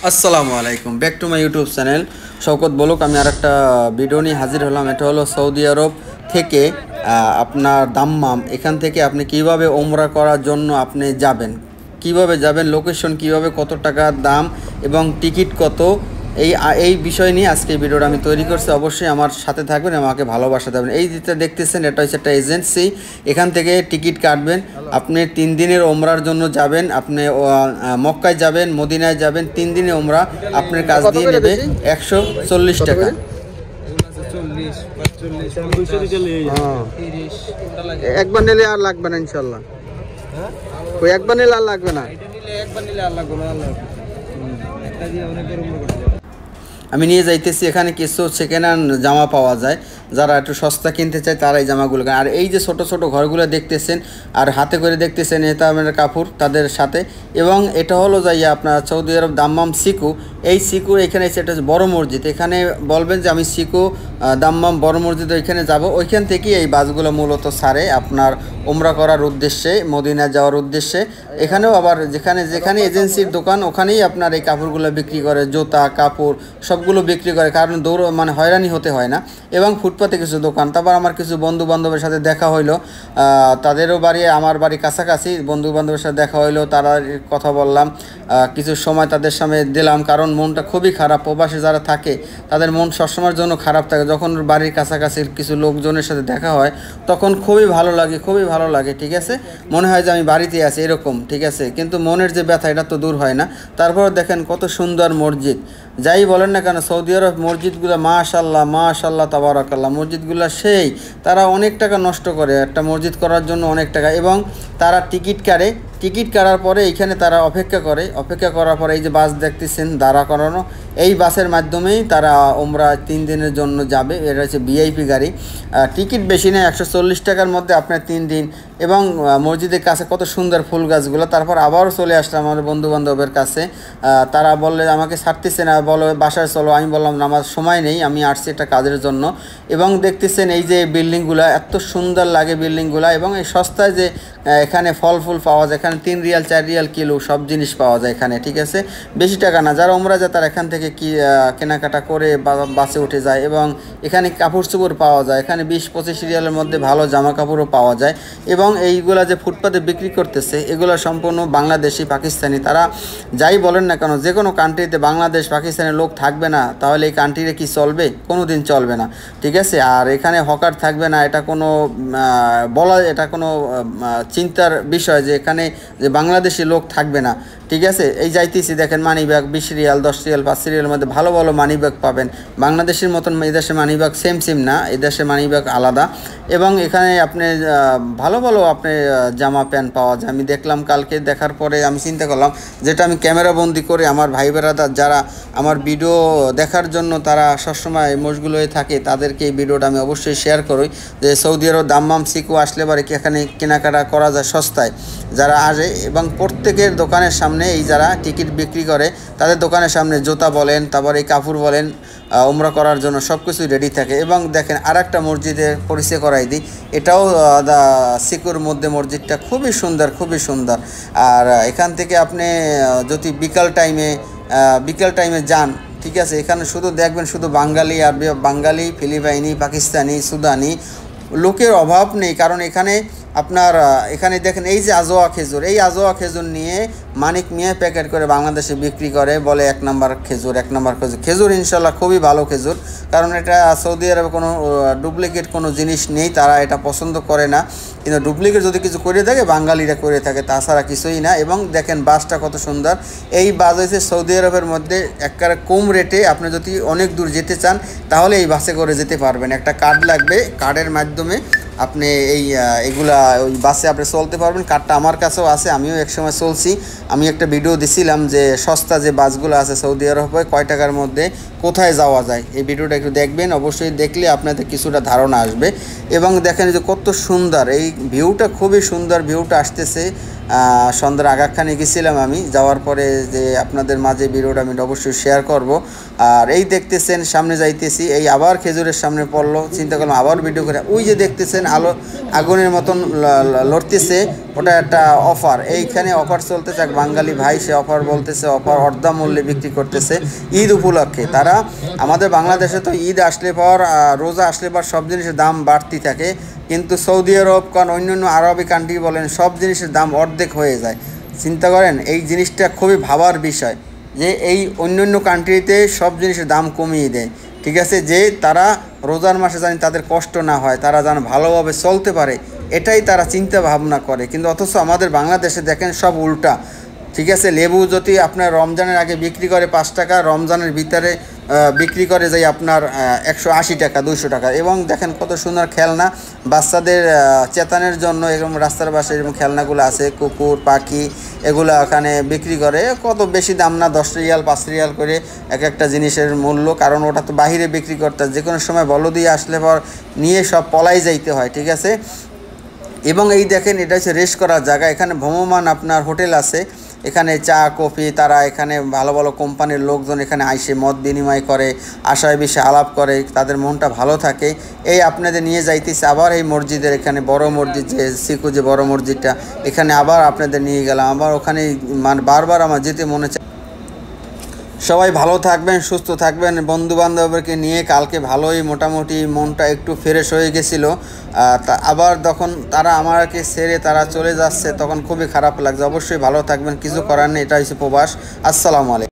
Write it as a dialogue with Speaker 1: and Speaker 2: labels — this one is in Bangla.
Speaker 1: আসসালামু আলাইকুম, back to my YouTube channel Shawkat বলুক। আমি আর একটা ভিডিও নিয়ে হাজির হলাম। এটা হলো সৌদি আরব থেকে আপনার দাম্মাম। এখান থেকে আপনি কিভাবে ওমরা করার জন্য আপনি যাবেন, কিভাবে যাবেন, লোকেশন কিভাবে, কত টাকার দাম এবং টিকিট কত, এই বিষয় নিয়ে আজকে ভিডিওটা আমি তৈরি করছি। অবশ্যই আমার সাথে থাকবেন, আমাকে ভালোবাসা দেবেন। এই যেটা দেখতেছেন এটা হচ্ছে একটা এজেন্সি। এখান থেকে টিকিট কাটবেন। আপনি 3 দিনের ওমরার জন্য যাবেন। আপনি মক্কায় যাবেন, মদিনায় যাবেন। 3 দিনে ওমরা আপনার কাছ দিয়ে নেবে 140 টাকা। একবার নিলে আর লাগবে না ইনশাল্লাহ। ওই একবার নিলে আর লাগবে না। আমি নিয়ে যাইতেছি। এখানে কিছু সেকেন্ড হ্যান্ড জামা পাওয়া যায়, যারা একটু সস্তা কিনতে চায় তারা এই জামাগুলো। আর এই যে ছোট ছোট ঘরগুলো দেখতেছেন আর হাতে করে দেখতেছেন, এটা আমাদের কাপড় তাদের সাথে। এবং এটা হলো যাইয়া আপনার সৌদি আরব দাম্মাম সিকু। এই সিকু এখানে সেটা হচ্ছে বড় মসজিদ। এখানে বলবেন যে আমি সিকু দাম্মাম বড় মসজিদ, ওইখানে যাব। ওইখান থেকেই এই বাসগুলো মূলত ছাড়ে আপনার ওমরা করার উদ্দেশ্যে, মদিনা যাওয়ার উদ্দেশ্যে। এখানেও আবার যেখানে যেখানে এজেন্সির দোকান, ওখানেই আপনার এই কাপড়গুলো বিক্রি করে, জুতা কাপড় সবগুলো বিক্রি করে, কারণ মানে হয়রানি হতে হয় না। এবং ফুটপাতে কিছু দোকান। তারপর আমার কিছু বন্ধু বান্ধবের সাথে দেখা হইলো, তাদেরও বাড়ি আমার বাড়ি কাছাকাছি। বন্ধু বান্ধবের সাথে দেখা হইলো, তারা কথা বললাম, কিছু সময় তাদের সামনে দিলাম। কারণ মনটা খুবই খারাপ, প্রবাসে যারা থাকে তাদের মন সবসময়ের জন্য খারাপ থাকে। যখন বাড়ির কাছাকাছি কিছু লোকজনের সাথে দেখা হয় তখন খুবই ভালো লাগে, খুবই ভালো লাগে। ঠিক আছে, মনে হয় যে আমি বাড়িতে আছি এরকম। ঠিক আছে, কিন্তু মনের যে ব্যথা এটা তো দূর হয় না। তারপর দেখেন কত সুন্দর মসজিদ। যাই বলেন না কেন, সৌদি আরব মসজিদগুলো মাশাল্লাহ মাশাল্লাহ তাবারাকাল্লাহ, মসজিদগুলো সেই। তারা অনেক টাকা নষ্ট করে একটা মসজিদ করার জন্য, অনেক টাকা। এবং তারা টিকিট কাটে, টিকিট কাটার পরে এইখানে তারা অপেক্ষা করে, অপেক্ষা করার পরে এই যে বাস দেখতেছেন দাঁড়া করানো, এই বাসের মাধ্যমেই তারা ওমরা 3 দিনের জন্য যাবে। এটা হচ্ছে ভিআইপি গাড়ি। টিকিট বেশি নেই, 140 টাকার মধ্যে আপনার 3 দিন। এবং মসজিদের কাছে কত সুন্দর ফুল গাছগুলো। তারপর আবারও চলে আসলাম আমার বন্ধু বান্ধবের কাছে। তারা বললে আমাকে ছাড়তেছে না, বলো বাসায় চলো। আমি বললাম না, আমার সময় নেই, আমি আসছি একটা কাজের জন্য। এবং দেখতেছেন এই যে বিল্ডিংগুলো, এত সুন্দর লাগে বিল্ডিংগুলো। এবং এই সস্তায় যে এখানে ফল ফুল পাওয়া যায়, এখানে 3 রিয়াল 4 রিয়াল কিলো সব জিনিস পাওয়া যায় এখানে। ঠিক আছে, বেশি টাকা না। যারা ওমরা যায় তারা এখান থেকে কেনাকাটা করে বাসে উঠে যায়। এবং এখানে কাপড় চোপড় পাওয়া যায়, এখানে 20-25 রিয়ালের মধ্যে ভালো জামা কাপড়ও পাওয়া যায়। এবং এইগুলা যে ফুটপাতে বিক্রি করতেছে এগুলো সম্পূর্ণ বাংলাদেশি পাকিস্তানি। তারা যাই বলেন না কেন, যে কোনো কান্ট্রিতে বাংলাদেশ পাকিস্তানের লোক থাকবে না তাহলে এই কান্ট্রিতে কি চলবে? কোনো দিন চলবে না। ঠিক আছে, আর এখানে হকার থাকবে না, এটা কোনো এটা কোনো চিন্তার বিষয় যে এখানে যে বাংলাদেশি লোক থাকবে না। ঠিক আছে, এই যাইতেছি দেখেন মানি ব্যাগ 20 রিয়াল 10 রিয়াল 5 রিয়ালের মধ্যে ভালো ভালো মানি ব্যাগ পাবেন। বাংলাদেশের মতন এদেশে মানি ব্যাগ সেম না, এদেশে মানি ব্যাগ আলাদা। এবং এখানে আপনি ভালো ভালো আপনি জামা প্যান্ট পাওয়া যায়। আমি দেখলাম, কালকে দেখার পরে আমি চিন্তা করলাম, যেটা আমি ক্যামেরা বন্দি করে আমার ভাই বেড়াদার যারা আমার ভিডিও দেখার জন্য তারা সবসময় মশগুল হয়ে থাকে, তাদেরকে এই ভিডিওটা আমি অবশ্যই শেয়ার করি যে সৌদি আরব দাম্মাম সিকু আসলে পরে কি এখানে কেনাকাটা করা যায় সস্তায়। যারা আসে এবং প্রত্যেকের দোকানের সামনে এই যারা টিকিট বিক্রি করে তাদের দোকানের সামনে জুতা বলেন, তারপর এই কাপড় বলেন, উমরা করার জন্য সব কিছুই রেডি থাকে। এবং দেখেন আর একটা মসজিদের পরিচয় করাই দিই, এটাও সিকুর মধ্যে মসজিদটা খুবই সুন্দর, খুবই সুন্দর। আর এখান থেকে আপনি যদি বিকাল টাইমে যান, ঠিক আছে, এখানে শুধু দেখবেন শুধু বাঙালি আর বাঙালি, ফিলিপাইনি, পাকিস্তানি, সুদানি লোকের অভাব নেই। কারণ এখানে আপনার এখানে দেখেন এই যে আজোয়া খেজুর, এই আজোয়া খেজুর নিয়ে মানিক মিয়া প্যাকেট করে বাংলাদেশে বিক্রি করে, বলে 1 নম্বর খেজুর, 1 নম্বর খেজুর ইনশাল্লাহ খুবই ভালো খেজুর। কারণ এটা সৌদি আরবে কোনো ডুপ্লিকেট কোনো জিনিস নেই, তারা এটা পছন্দ করে না। কিন্তু ডুপ্লিকেট যদি কিছু করে থাকে বাঙালিরা করে থাকে, তাছাড়া কিছুই না। এবং দেখেন বাসটা কত সুন্দর। এই বাস হয়েছে সৌদি আরবের মধ্যে একেবারে কম রেটে। আপনি যদি অনেক দূর যেতে চান তাহলে এই বাসে করে যেতে পারবেন। একটা কার্ড লাগবে, কার্ডের মাধ্যমে আপনি এগুলা ওই বাসে আপনি চলতে পারবেন। কার্ডটা আমার কাছেও আছে, আমিও একসময় চলছি। আমি একটা ভিডিও দিছিলাম যে সস্তা যে বাসগুলো আছে সৌদি আরবে কয় টাকার মধ্যে কোথায় যাওয়া যায়। এই ভিডিওটা একটু দেখবেন, অবশ্যই দেখলে আপনাদের কিছুটা ধারণা আসবে। এবং দেখেন যে কত সুন্দর এই ভিউটা, খুবই সুন্দর ভিউটা আসতেছে। সন্ধ্যার আগাখানে গেছিলাম আমি, যাওয়ার পরে যে আপনাদের মাঝে ভিডিওটা আমি অবশ্যই শেয়ার করব। আর এই দেখতেছেন সামনে যাইতেছি, এই আবার খেজুরের সামনে পড়লো, চিন্তা করলাম আবার ভিডিও করে। ওই যে দেখতেছেন আগুনের মতন লড়তেছে, ওটা একটা অফার, এইখানে অফার চলতেছে। এক বাঙালি ভাই সে অফার বলতেছে, অফার অর্ধা মূল্যে বিক্রি করতেছে ঈদ উপলক্ষে। তারা আমাদের বাংলাদেশে তো ঈদ আসলে পর রোজা আসলে পর সব জিনিসের দাম বাড়তি থাকে, কিন্তু সৌদি আরব কারণ অন্যান্য আরবি কান্ট্রি বলেন সব জিনিসের দাম অর্ধেক হয়ে যায়। চিন্তা করেন, এই জিনিসটা খুবই ভাবার বিষয় যে এই অন্যান্য কান্ট্রিতে সব জিনিসের দাম কমিয়ে দেয়, ঠিক আছে, যে তারা রোজার মাসে জানি তাদের কষ্ট না হয়, তারা যেন ভালোভাবে চলতে পারে, এটাই তারা চিন্তা ভাবনা করে। কিন্তু অথচ আমাদের বাংলাদেশে দেখেন সব উল্টা, ঠিক আছে। লেবু যদি আপনার রমজানের আগে বিক্রি করে 5 টাকা, রমজানের ভিতরে বিক্রি করে যাই আপনার 180 টাকা 200 টাকা। এবং দেখেন কত সুন্দর খেলনা বাচ্চাদের চেতানের জন্য এরকম রাস্তার পাশে এরকম খেলনাগুলো আছে, কুকুর পাখি এগুলো ওখানে বিক্রি করে। কত বেশি দাম না, 10 রিয়াল 5 রিয়াল করে এক একটা জিনিসের মূল্য, কারণ ওটা তো বাহিরে বিক্রি করতে যে কোনো সময় বলো দিয়ে আসলে পর নিয়ে সব পলাই যাইতে হয়, ঠিক আছে। এবং এই দেখেন এটা হচ্ছে রেস্ট করার জায়গা, এখানে ভ্রাম্যমাণ আপনার হোটেল আছে, এখানে চা কফি, তারা এখানে ভালো ভালো কোম্পানির লোকজন এখানে আইসে মত বিনিময় করে, আশায় বেশি আলাপ করে, তাদের মনটা ভালো থাকে। এই আপনাদের নিয়ে যাইতেছে আবার এই মসজিদের, এখানে বড় মসজিদ যে সিকু যে বড় মসজিদটা, এখানে আবার আপনাদের নিয়ে গেলাম, আবার ওখানে মানে বারবার আমার যেতে মনে চায়। সবাই ভালো থাকবেন, সুস্থ থাকবেন, বন্ধু বান্ধবকে নিয়ে। কালকে ভালোই মোটামুটি মনটা একটু ফ্রেশ হয়ে গেছিলো, আবার তখন তারা আমাকে ছেড়ে তারা চলে যাচ্ছে, তখন খুবই খারাপ লাগছে। অবশ্যই ভালো থাকবেন, কিছু করার নেই, এটা হচ্ছে প্রবাস। আসসালামু আলাইকুম।